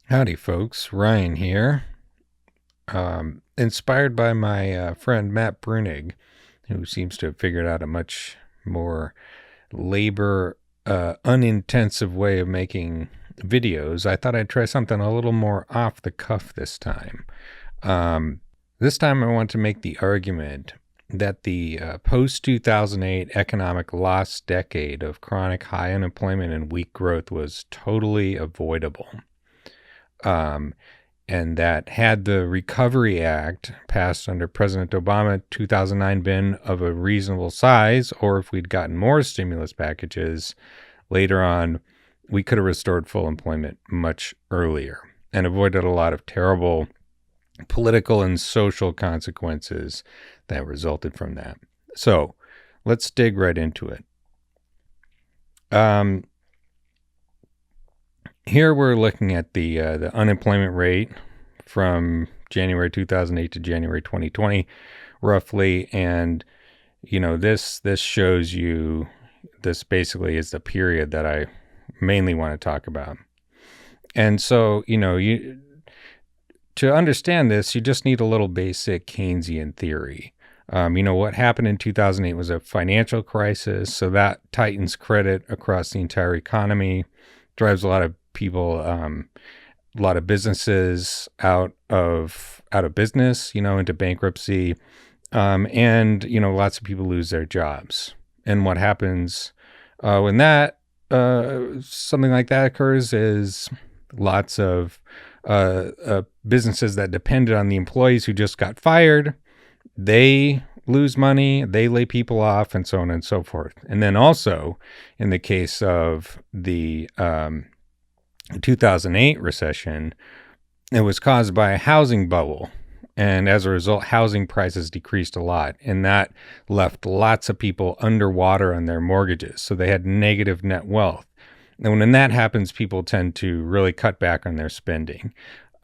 Howdy, folks. Ryan here. Inspired by my friend Matt Bruenig, who seems to have figured out a much more labor unintensive way of making videos, I thought I'd try something a little more off the cuff this time. This time I want to make the argument that the post 2008 economic lost decade of chronic high unemployment and weak growth was totally avoidable. And that had the Recovery Act passed under President Obama 2009 been of a reasonable size, or if we'd gotten more stimulus packages later on, we could have restored full employment much earlier and avoided a lot of terrible political and social consequences that resulted from that. So let's dig right into it. Here we're looking at the unemployment rate from January 2008 to January 2020, roughly, and this shows you, this basically is the period that I mainly want to talk about. And so to understand this, you just need a little basic Keynesian theory. What happened in 2008 was a financial crisis, so that tightens credit across the entire economy, drives a lot of people, a lot of businesses out of business, into bankruptcy, and lots of people lose their jobs. And what happens when that something like that occurs is lots of businesses that depended on the employees who just got fired, they lose money, they lay people off, and so on and so forth. And then also, in the case of the 2008 recession, it was caused by a housing bubble. And as a result, housing prices decreased a lot. And that left lots of people underwater on their mortgages. So they had negative net wealth. And when that happens, people tend to really cut back on their spending.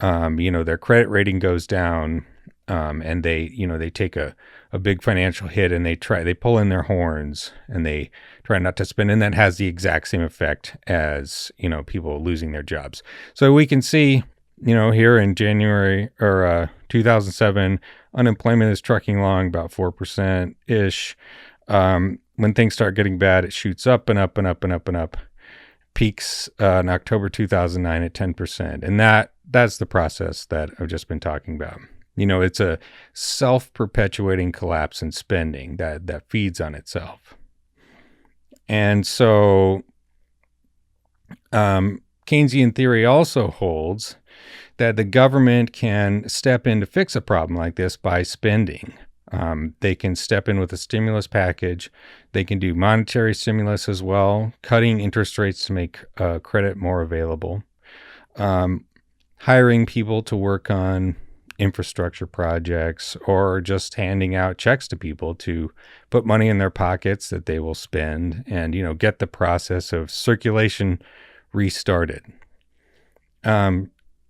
Their credit rating goes down, and they take a big financial hit, and they pull in their horns, and they try not to spend. And that has the exact same effect as, people losing their jobs. So we can see, here in January or 2007, unemployment is trucking along about 4% ish. When things start getting bad, it shoots up and up and up and up and up. Peaks in October 2009 at 10%. And that's the process that I've just been talking about. It's a self-perpetuating collapse in spending that feeds on itself. And so Keynesian theory also holds that the government can step in to fix a problem like this by spending. They can step in with a stimulus package. They can do monetary stimulus as well, cutting interest rates to make credit more available, hiring people to work on infrastructure projects, or just handing out checks to people to put money in their pockets that they will spend and, get the process of circulation restarted.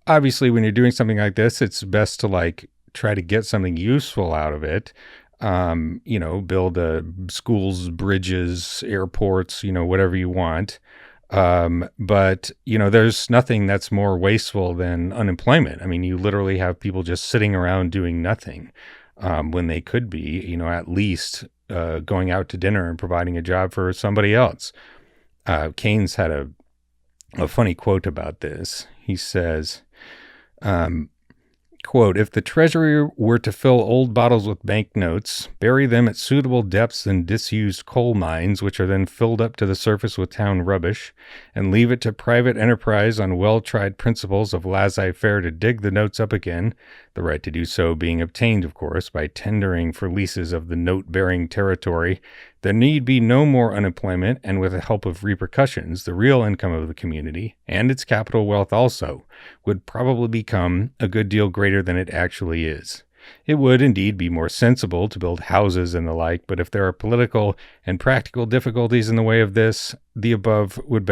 Obviously, when you're doing something like this, it's best to try to get something useful out of it. Build schools, bridges, airports, whatever you want. But there's nothing that's more wasteful than unemployment. I mean, you literally have people just sitting around doing nothing, when they could be, at least going out to dinner and providing a job for somebody else. Keynes had a funny quote about this. He says, quote, "If the Treasury were to fill old bottles with banknotes, bury them at suitable depths in disused coal mines, which are then filled up to the surface with town rubbish, and leave it to private enterprise on well-tried principles of laissez-faire to dig the notes up again, the right to do so being obtained, of course, by tendering for leases of the note-bearing territory, there need be no more unemployment, and with the help of repercussions, the real income of the community, and its capital wealth also, would probably become a good deal greater than it actually is. It would indeed be more sensible to build houses and the like, but if there are political and practical difficulties in the way of this, the above would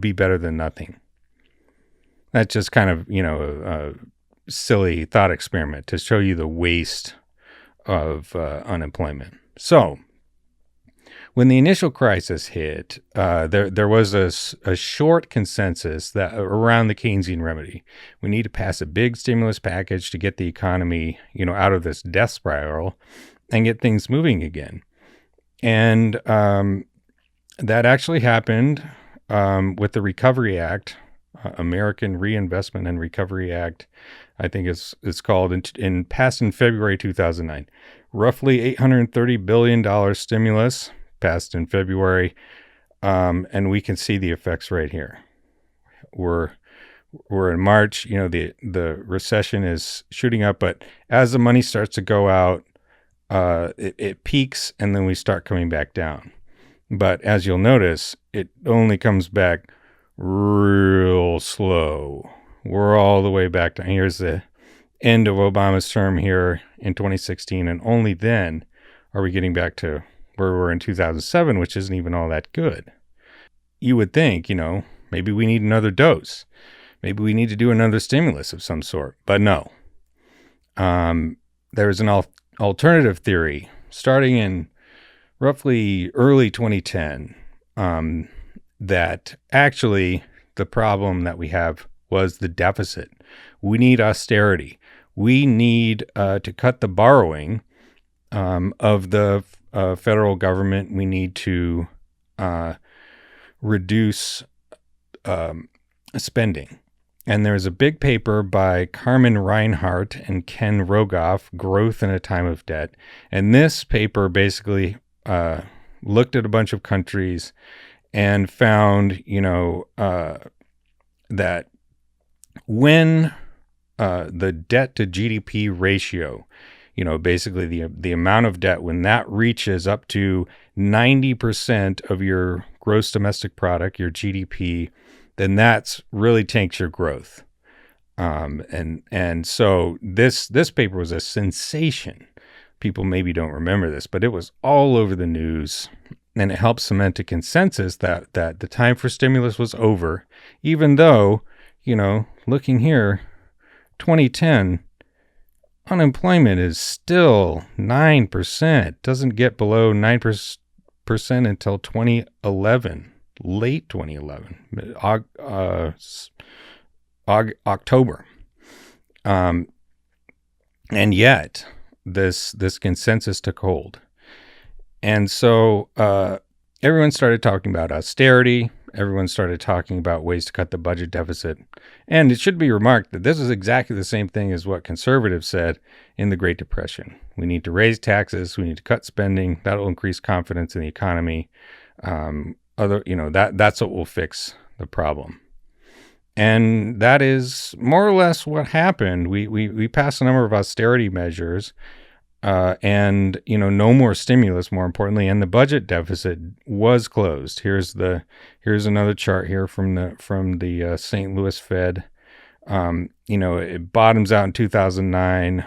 be better than nothing." That's just kind of, a silly thought experiment to show you the waste of unemployment. So, When the initial crisis hit, there was a short consensus that around the Keynesian remedy, we need to pass a big stimulus package to get the economy, out of this death spiral and get things moving again. And that actually happened with the Recovery Act, American Reinvestment and Recovery Act, I think it's called, passed in February 2009. Roughly $830 billion stimulus passed in February, and we can see the effects right here. We're in March. The recession is shooting up, but as the money starts to go out, it peaks, and then we start coming back down. But as you'll notice, it only comes back real slow. We're all the way back down. Here's the end of Obama's term here in 2016, and only then are we getting back to where we were in 2007, which isn't even all that good. You would think, maybe we need another dose. Maybe we need to do another stimulus of some sort. But no. There's an alternative theory starting in roughly early 2010 that actually the problem that we have was the deficit. We need austerity. We need to cut the borrowing of the federal government. We need to reduce spending. And there's a big paper by Carmen Reinhart and Ken Rogoff, Growth in a Time of Debt. And this paper basically looked at a bunch of countries and found, that when the debt to GDP ratio, basically the amount of debt, when that reaches up to 90% of your gross domestic product, your GDP, then that's really tanks your growth. And so this paper was a sensation. People maybe don't remember this, but it was all over the news, and it helped cement a consensus that the time for stimulus was over, even though, looking here, 2010, unemployment is still 9%. Doesn't get below 9% until 2011, late 2011, October. And yet this consensus took hold. And so everyone started talking about austerity. Everyone started talking about ways to cut the budget deficit. And it should be remarked that this is exactly the same thing as what conservatives said in the Great Depression. We need to raise taxes. We need to cut spending. That'll increase confidence in the economy. That's what will fix the problem. And that is more or less what happened. We passed a number of austerity measures, and no more stimulus, more importantly, and the budget deficit was closed. Here's another chart here from the St. Louis Fed. It bottoms out in 2009,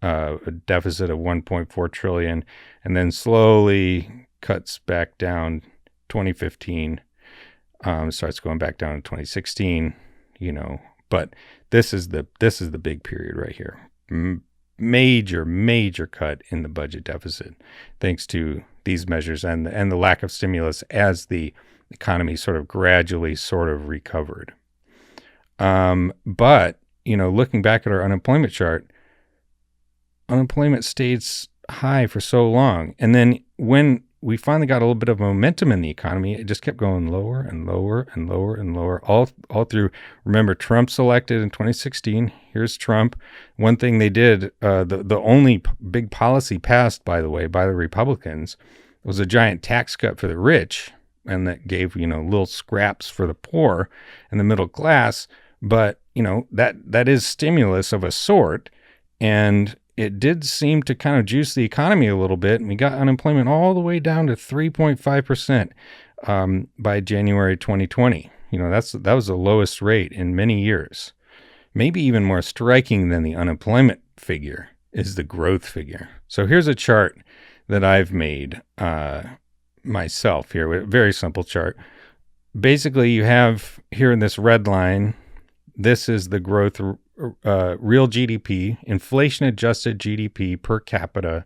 a deficit of 1.4 trillion, and then slowly cuts back down. 2015, starts going back down in 2016. But this is the big period right here. Major cut in the budget deficit, thanks to these measures and the lack of stimulus as the economy sort of gradually recovered. But looking back at our unemployment chart, unemployment stayed high for so long, and then when we finally got a little bit of momentum in the economy, it just kept going lower and lower and lower and lower all through. Remember, Trump's elected in 2016. Here's Trump. One thing they did, the only big policy passed, by the way, by the Republicans, was a giant tax cut for the rich, and that gave, little scraps for the poor and the middle class. But, that is stimulus of a sort, and it did seem to kind of juice the economy a little bit, and we got unemployment all the way down to 3.5% by January 2020. That was the lowest rate in many years. Maybe even more striking than the unemployment figure is the growth figure. So here's a chart that I've made myself here, a very simple chart. Basically, you have here in this red line, this is the growth real GDP, inflation-adjusted GDP per capita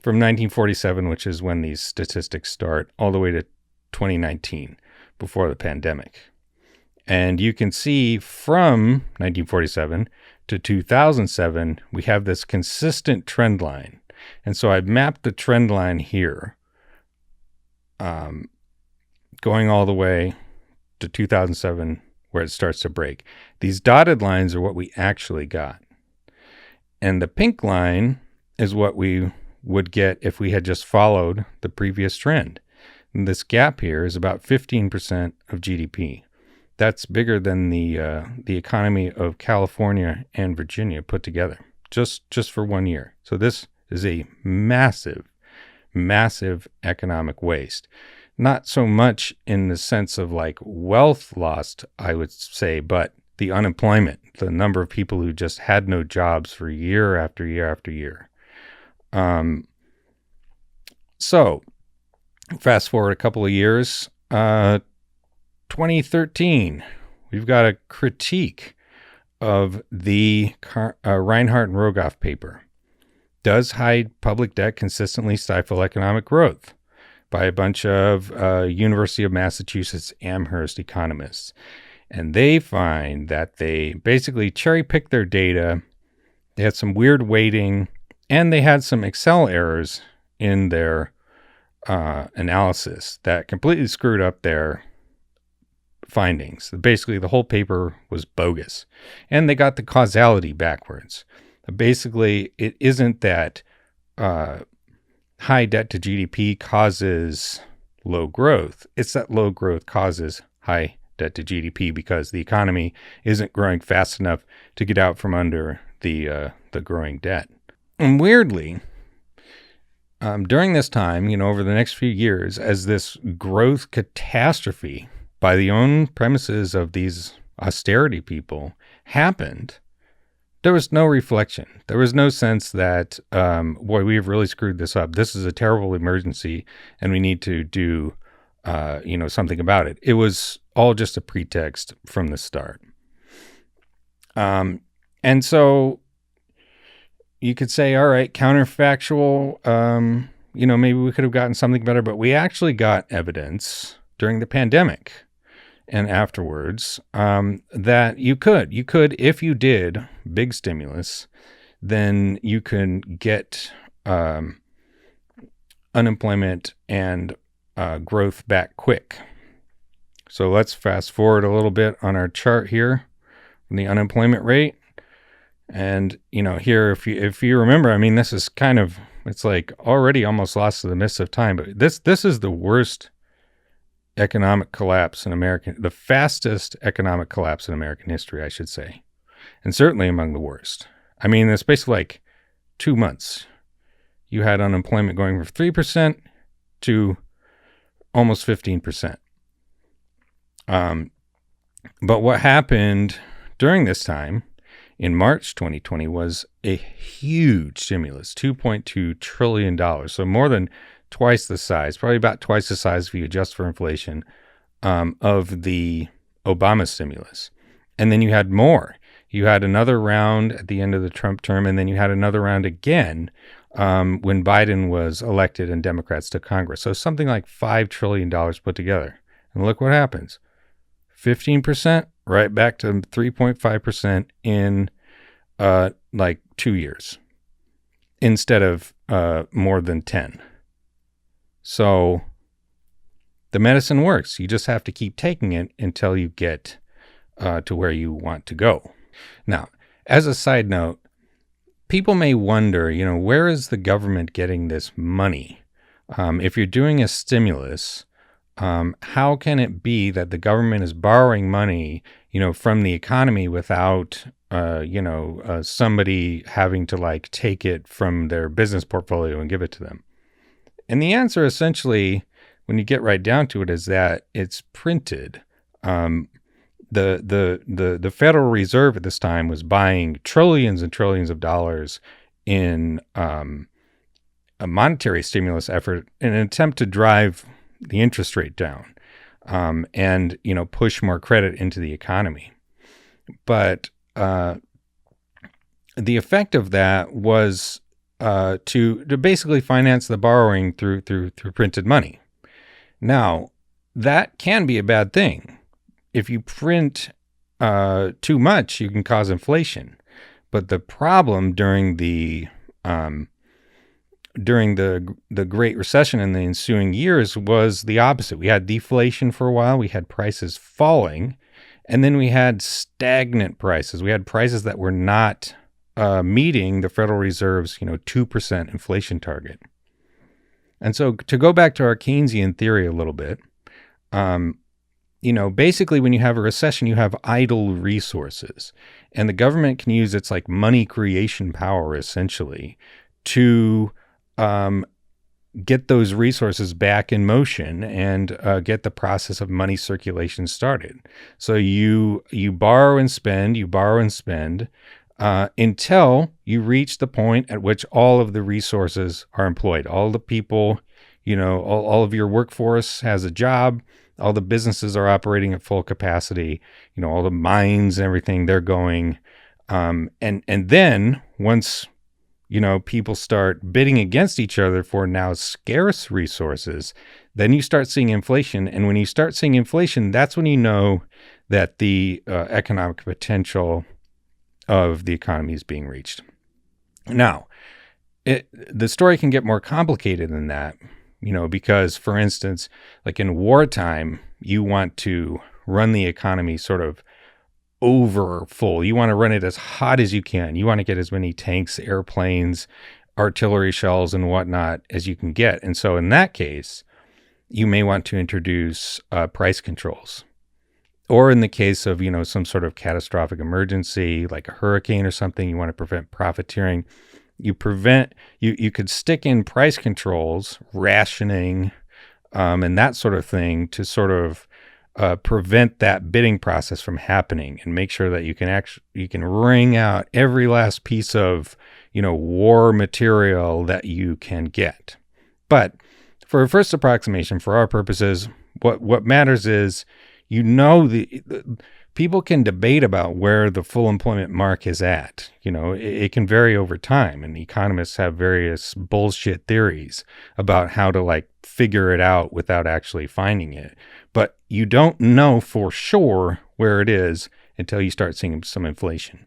from 1947, which is when these statistics start, all the way to 2019, before the pandemic. And you can see from 1947 to 2007, we have this consistent trend line. And so I've mapped the trend line here, going all the way to 2007, where it starts to break. These dotted lines are what we actually got. And the pink line is what we would get if we had just followed the previous trend. And this gap here is about 15% of GDP. That's bigger than the economy of California and Virginia put together, just for 1 year. So this is a massive, massive economic waste. Not so much in the sense of like wealth lost, I would say, but the unemployment, the number of people who just had no jobs for year after year after year. So fast forward a couple of years, 2013, we've got a critique of the Reinhardt and Rogoff paper. Does high public debt consistently stifle economic growth? By a bunch of University of Massachusetts Amherst economists. And they find that they basically cherry-picked their data. They had some weird weighting, and they had some Excel errors in their analysis that completely screwed up their findings. Basically, the whole paper was bogus. And they got the causality backwards. Basically, it isn't that high debt to GDP causes low growth. It's that low growth causes high debt to GDP because the economy isn't growing fast enough to get out from under the growing debt. And weirdly, during this time, over the next few years, as this growth catastrophe by the own premises of these austerity people happened, there was no reflection. There was no sense that, boy, we've really screwed this up. This is a terrible emergency, and we need to do, something about it. It was all just a pretext from the start. And so you could say, all right, counterfactual, maybe we could have gotten something better, but we actually got evidence during the pandemic and afterwards, that you could, if you did big stimulus, then you can get unemployment and growth back quick. So let's fast forward a little bit on our chart here, the unemployment rate. And, here, if you remember, this is kind of, it's like already almost lost to the mists of time, but this is the worst economic collapse in the fastest economic collapse in American history, I should say. And certainly among the worst. It's basically like 2 months. You had unemployment going from 3% to almost 15%. But what happened during this time in March 2020 was a huge stimulus, $2.2 trillion. So more than twice the size, probably about twice the size if you adjust for inflation, of the Obama stimulus. And then you had more. You had another round at the end of the Trump term, and then you had another round again when Biden was elected and Democrats took Congress. So something like $5 trillion put together. And look what happens. 15%, right back to 3.5% in like 2 years instead of more than 10. So the medicine works. You just have to keep taking it until you get to where you want to go. Now, as a side note, people may wonder, where is the government getting this money? If you're doing a stimulus, how can it be that the government is borrowing money, from the economy without, somebody having to take it from their business portfolio and give it to them? And the answer essentially, when you get right down to it, is that it's printed. The Federal Reserve at this time was buying trillions and trillions of dollars in a monetary stimulus effort in an attempt to drive the interest rate down, and push more credit into the economy. But the effect of that was to basically finance the borrowing through printed money. Now, that can be a bad thing. If you print too much, you can cause inflation. But the problem during the Great Recession and the ensuing years was the opposite. We had deflation for a while. We had prices falling, and then we had stagnant prices. We had prices that were not meeting the Federal Reserve's 2% inflation target. And so to go back to our Keynesian theory a little bit, basically when you have a recession, you have idle resources, and the government can use its like money creation power essentially to get those resources back in motion and get the process of money circulation started. So you borrow and spend, until you reach the point at which all of the resources are employed. All the people, all of your workforce has a job. All the businesses are operating at full capacity. All the mines and everything, they're going. And then once, people start bidding against each other for now scarce resources, then you start seeing inflation. And when you start seeing inflation, that's when you know that the economic potential of the economy is being reached. Now, the story can get more complicated than that, because, for instance, like in wartime, you want to run the economy sort of over full. You want to run it as hot as you can. You want to get as many tanks, airplanes, artillery shells, and whatnot as you can get. And so in that case, you may want to introduce price controls. Or in the case of, some sort of catastrophic emergency, like a hurricane or something, you want to prevent profiteering. You could stick in price controls, rationing, and that sort of thing to sort of prevent that bidding process from happening, and make sure that you can wring out every last piece of, war material that you can get. But for a first approximation, for our purposes, what matters is, the people can debate about where the full employment mark is at. It can vary over time, and economists have various bullshit theories about how to figure it out without actually finding it. But you don't know for sure where it is until you start seeing some inflation.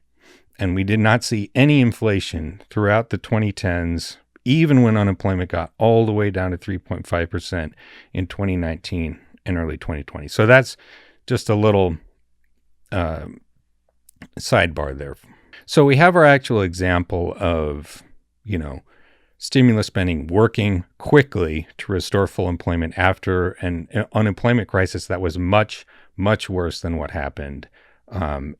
And we did not see any inflation throughout the 2010s, even when unemployment got all the way down to 3.5% in 2019 and early 2020. So that's just a little sidebar there. So we have our actual example of, stimulus spending working quickly to restore full employment after an unemployment crisis that was much, much worse than what happened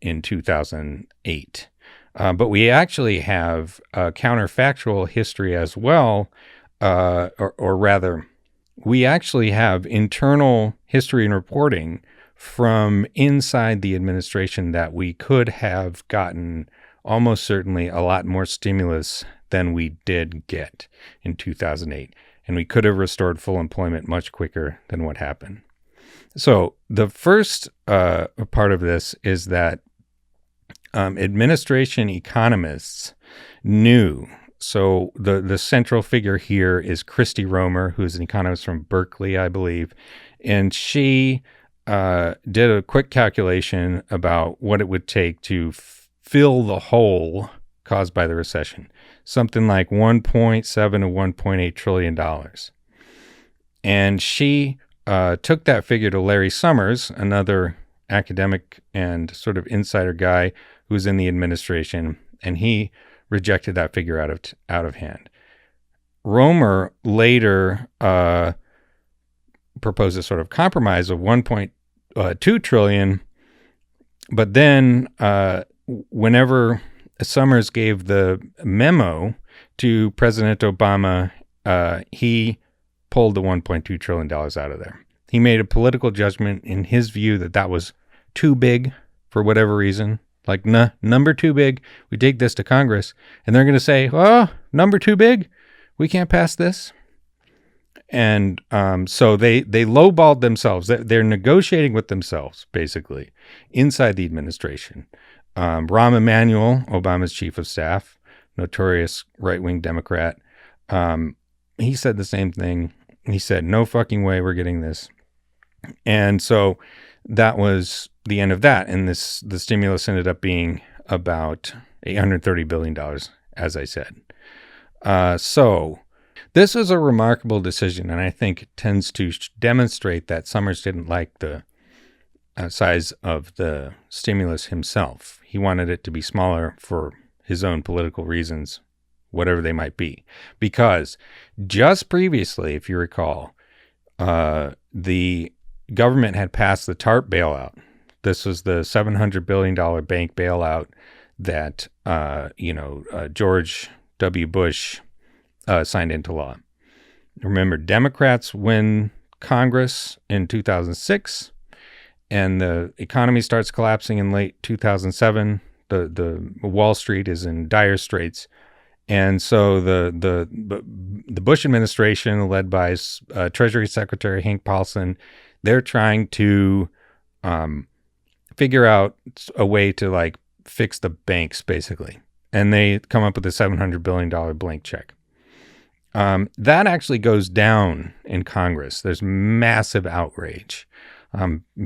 in 2008. But we actually have a counterfactual history as well, or rather, we actually have internal history and reporting from inside the administration that we could have gotten almost certainly a lot more stimulus than we did get in 2008. And we could have restored full employment much quicker than what happened. So the first part of this is that administration economists knew. So the central figure here is Christy Romer, who's an economist from Berkeley, I believe. And she did a quick calculation about what it would take to fill the hole caused by the recession, something like $1.7 to $1.8 trillion. And she took that figure to Larry Summers, another academic and sort of insider guy who's in the administration, and he rejected that figure out of hand. Romer later proposed a sort of compromise of 1.2 trillion, but then whenever Summers gave the memo to President Obama, he pulled the $1.2 trillion out of there. He made a political judgment in his view that was too big for whatever reason. Like, nah, number too big. We take this to Congress, and they're going to say, oh, number too big. We can't pass this. And so they lowballed themselves. They're negotiating with themselves, basically, inside the administration. Rahm Emanuel, Obama's chief of staff, notorious right-wing Democrat. He said the same thing. He said, no fucking way we're getting this. And so that was the end of that. And the stimulus ended up being about $830 billion, as I said. So this was a remarkable decision, and I think it tends to demonstrate that Summers didn't like the size of the stimulus himself. He wanted it to be smaller for his own political reasons, whatever they might be. Because just previously, if you recall, the government had passed the TARP bailout. This was the $700 billion bank bailout that, George W. Bush signed into law. Remember, Democrats win Congress in 2006, and the economy starts collapsing in late 2007. The Wall Street is in dire straits. And so the Bush administration, led by Treasury Secretary Hank Paulson, they're trying to figure out a way to fix the banks, basically. And they come up with a $700 billion blank check. That actually goes down in Congress. There's massive outrage.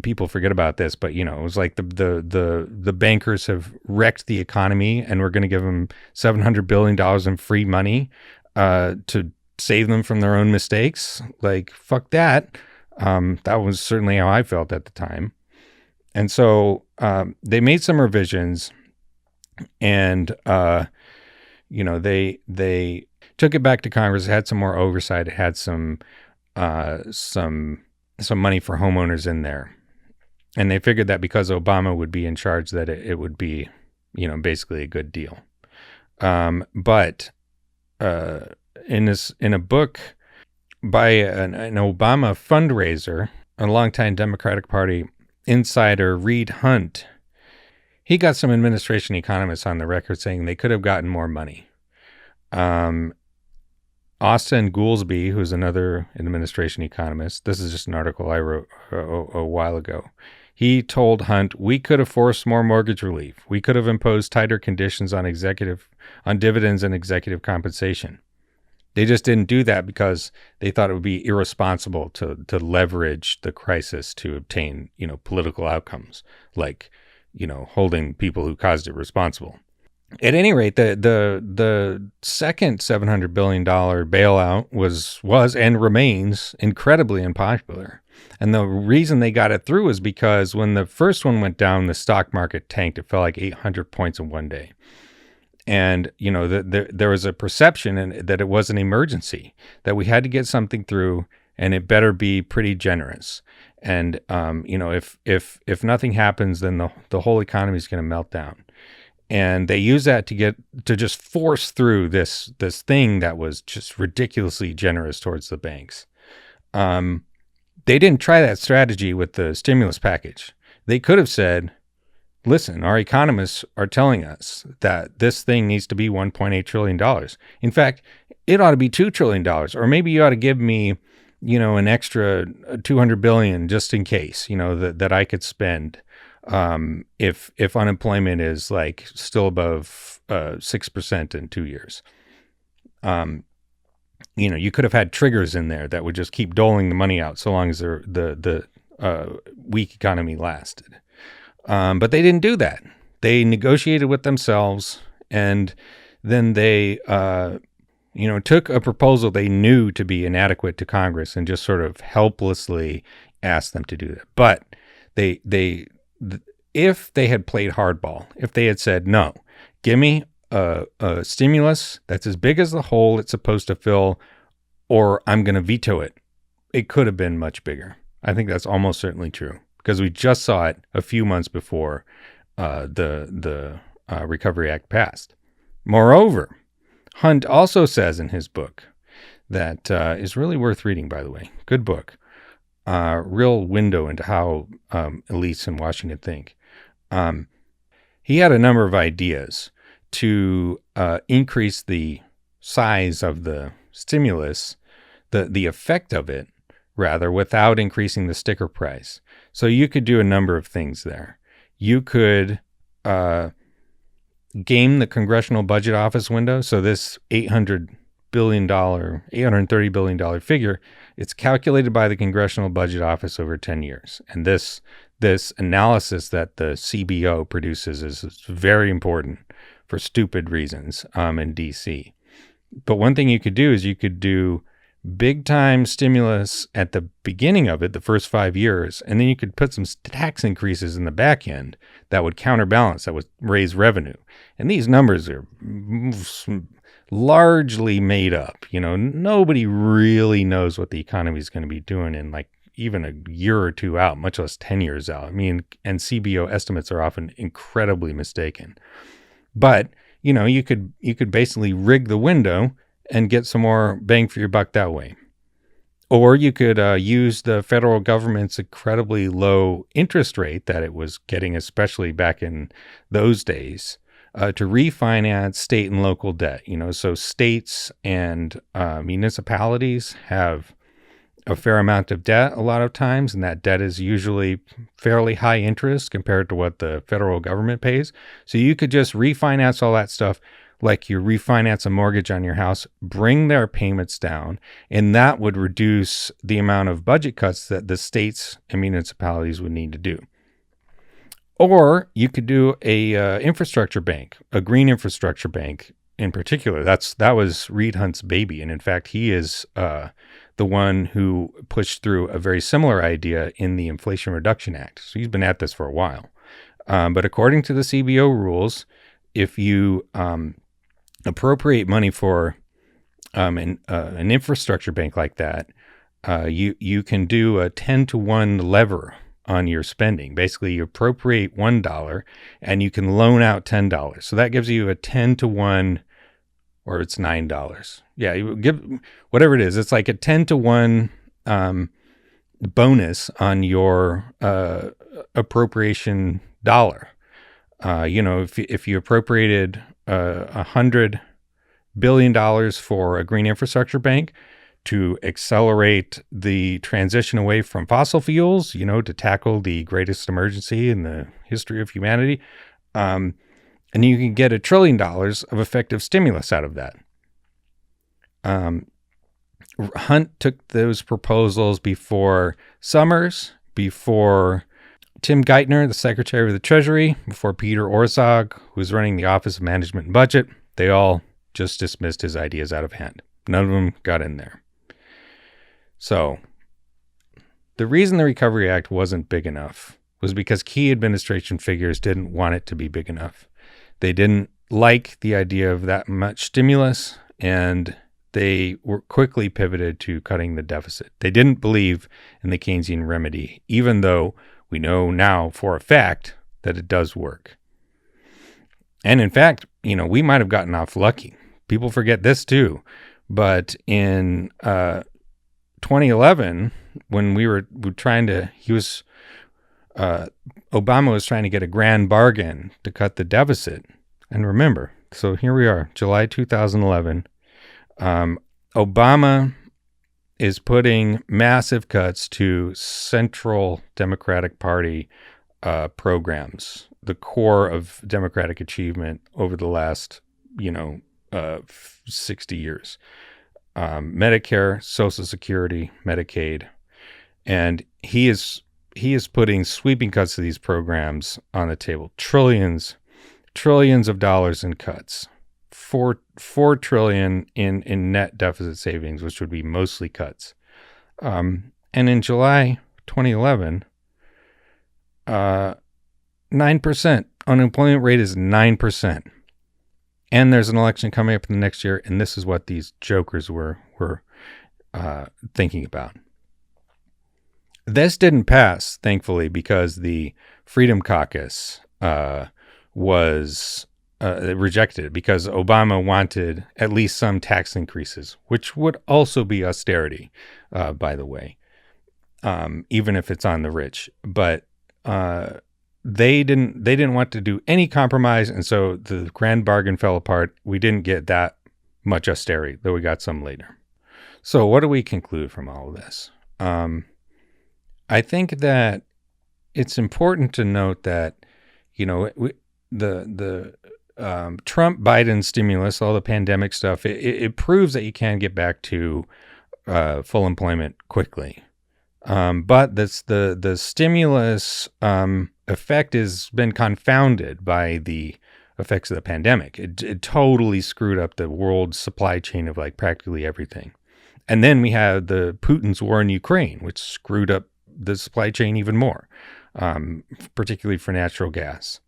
People forget about this, but it was like the bankers have wrecked the economy, and we're going to give them $700 billion in free money to save them from their own mistakes. Like, fuck that. That was certainly how I felt at the time. And so they made some revisions, and they took it back to Congress. It had some more oversight. It had some money for homeowners in there. And they figured that because Obama would be in charge, that it would be, basically a good deal. But in a book by an Obama fundraiser, a longtime Democratic Party insider, Reed Hunt, he got some administration economists on the record saying they could have gotten more money. Austin Goolsbee, who's another administration economist, this is just an article I wrote a while ago. He told Hunt, "We could have forced more mortgage relief. We could have imposed tighter conditions on dividends and executive compensation. They just didn't do that because they thought it would be irresponsible to leverage the crisis to obtain, political outcomes, like, holding people who caused it responsible." At any rate, the second $700 billion bailout was and remains incredibly unpopular. And the reason they got it through is because when the first one went down, the stock market tanked. It fell like 800 points in one day. And, there was a perception that it was an emergency, that we had to get something through, and it better be pretty generous. And, if nothing happens, then the whole economy is going to melt down. And they use that to just force through this thing that was just ridiculously generous towards the banks. They didn't try that strategy with the stimulus package. They could have said, listen, our economists are telling us that this thing needs to be $1.8 trillion. In fact, it ought to be $2 trillion, or maybe you ought to give me, an extra $200 billion just in case, that I could spend. If unemployment is still above 6% in 2 years. You could have had triggers in there that would just keep doling the money out so long as the weak economy lasted. But they didn't do that. They negotiated with themselves, and then they took a proposal they knew to be inadequate to Congress and just sort of helplessly asked them to do that. But if they had played hardball, if they had said, no, give me a stimulus that's as big as the hole it's supposed to fill, or I'm going to veto it, it could have been much bigger. I think that's almost certainly true, because we just saw it a few months before the Recovery Act passed. Moreover, Hunt also says in his book that is really worth reading, by the way. Good book. Real window into how elites in Washington think. He had a number of ideas to increase the size of the stimulus, the effect of it, rather, without increasing the sticker price. So you could do a number of things there. You could game the Congressional Budget Office window. So this $830 billion figure, it's calculated by the Congressional Budget Office over 10 years. And this analysis that the CBO produces is very important for stupid reasons in DC. But one thing you could do is you could do big time stimulus at the beginning of it, the first 5 years, and then you could put some tax increases in the back end that would counterbalance, that would raise revenue. And these numbers are largely made up. Nobody really knows what the economy is going to be doing in like even a year or two out, much less 10 years out. And CBO estimates are often incredibly mistaken. But, you could basically rig the window and get some more bang for your buck that way. Or you could use the federal government's incredibly low interest rate that it was getting, especially back in those days, to refinance state and local debt. So states and municipalities have a fair amount of debt a lot of times, and that debt is usually fairly high interest compared to what the federal government pays. So you could just refinance all that stuff like you refinance a mortgage on your house, bring their payments down, and that would reduce the amount of budget cuts that the states and municipalities would need to do. Or you could do a infrastructure bank, a green infrastructure bank in particular. That was Reed Hunt's baby, and in fact, he is the one who pushed through a very similar idea in the Inflation Reduction Act. So he's been at this for a while. But according to the CBO rules, if you appropriate money for an infrastructure bank like that, you can do a 10-to-1 lever on your spending. Basically, you appropriate $1 and you can loan out $10. So that gives you a 10-to-1, or it's $9. Yeah, you give whatever it is. It's like a 10-to-1 bonus on your appropriation dollar. If you appropriated $100 billion for a green infrastructure bank to accelerate the transition away from fossil fuels, to tackle the greatest emergency in the history of humanity, and you can get $1 trillion of effective stimulus out of that. Hunt took those proposals before Summers, before Tim Geithner, the Secretary of the Treasury, before Peter Orszag, who was running the Office of Management and Budget. They all just dismissed his ideas out of hand. None of them got in there. So the reason the Recovery Act wasn't big enough was because key administration figures didn't want it to be big enough. They didn't like the idea of that much stimulus, and they were quickly pivoted to cutting the deficit. They didn't believe in the Keynesian remedy, even though we know now for a fact that it does work. And in fact, we might have gotten off lucky. People forget this too. But in 2011, when Obama was trying to get a grand bargain to cut the deficit. And remember, so here we are, July 2011. Obama is putting massive cuts to Central Democratic Party programs, the core of Democratic achievement over the last, 60 years. Medicare, Social Security, Medicaid, and he is putting sweeping cuts to these programs on the table. Trillions of dollars in cuts. $4 trillion in net deficit savings, which would be mostly cuts. And in July 2011, 9%. Unemployment rate is 9%. And there's an election coming up in the next year, and this is what these jokers were thinking about. This didn't pass, thankfully, because the Freedom Caucus was rejected it, because Obama wanted at least some tax increases, which would also be austerity, by the way, even if it's on the rich. But they didn't want to do any compromise, and so the grand bargain fell apart. We didn't get that much austerity, though we got some later. So what do we conclude from all of this? I think that it's important to note that, the Trump Biden stimulus, all the pandemic stuff, it proves that you can get back to full employment quickly. But the stimulus effect has been confounded by the effects of the pandemic. It totally screwed up the world supply chain of like practically everything. And then we had the Putin's war in Ukraine, which screwed up the supply chain even more, particularly for natural gas.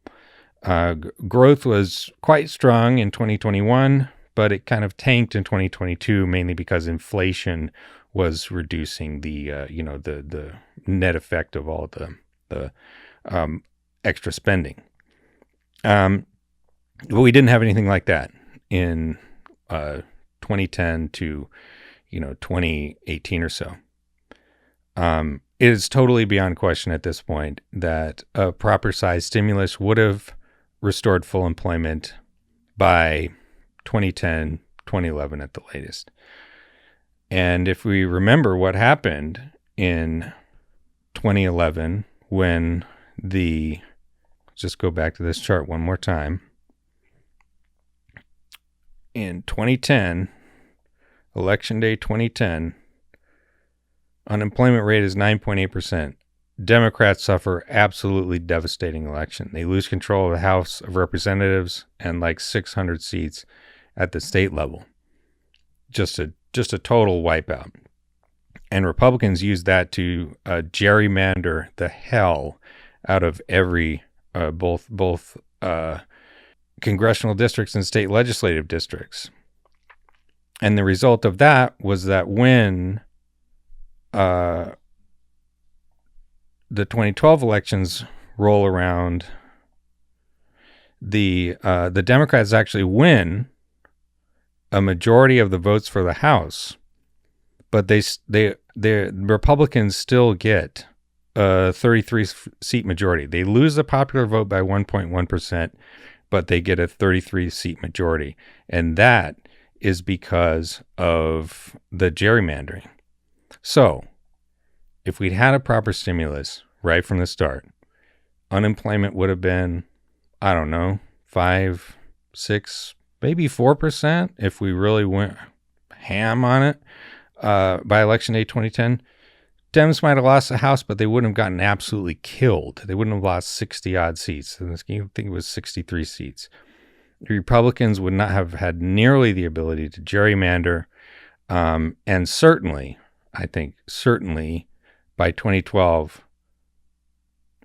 Growth was quite strong in 2021, but it kind of tanked in 2022, mainly because inflation was reducing the the net effect of all the extra spending. But we didn't have anything like that in 2010 to 2018 or so. It is totally beyond question at this point that a proper size stimulus would have restored full employment by 2010, 2011 at the latest. And if we remember what happened in 2011 when let's just go back to this chart one more time. In 2010, election day 2010, unemployment rate is 9.8%. Democrats suffer absolutely devastating election. They lose control of the House of Representatives and like 600 seats at the state level. Just a total wipeout. And Republicans use that to gerrymander the hell out of every both congressional districts and state legislative districts. And the result of that was that when the 2012 elections roll around, the Democrats actually win a majority of the votes for the House, but the Republicans still get a 33 seat majority. They lose the popular vote by 1.1%, but they get a 33 seat majority, and that is because of the gerrymandering. So, if we'd had a proper stimulus right from the start, unemployment would have been, I don't know, 5, 6, maybe 4% if we really went ham on it by election day 2010. Dems might have lost the House, but they wouldn't have gotten absolutely killed. They wouldn't have lost 60-odd seats. I think it was 63 seats. The Republicans would not have had nearly the ability to gerrymander. And certainly by 2012,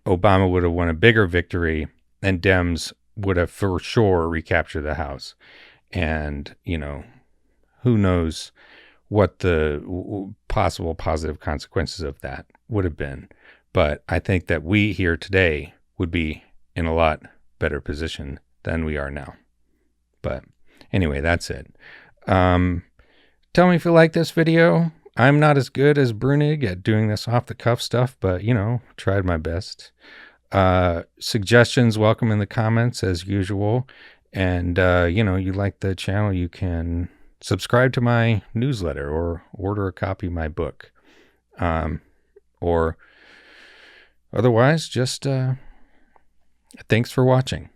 Obama would have won a bigger victory and Dems would have for sure recaptured the House. And, who knows what the possible positive consequences of that would have been. But I think that we here today would be in a lot better position than we are now. But anyway, that's it. Tell me if you like this video. I'm not as good as Bruenig at doing this off the cuff stuff, but tried my best. Suggestions welcome in the comments as usual. And you like the channel, you can subscribe to my newsletter or order a copy of my book. Or otherwise, just thanks for watching.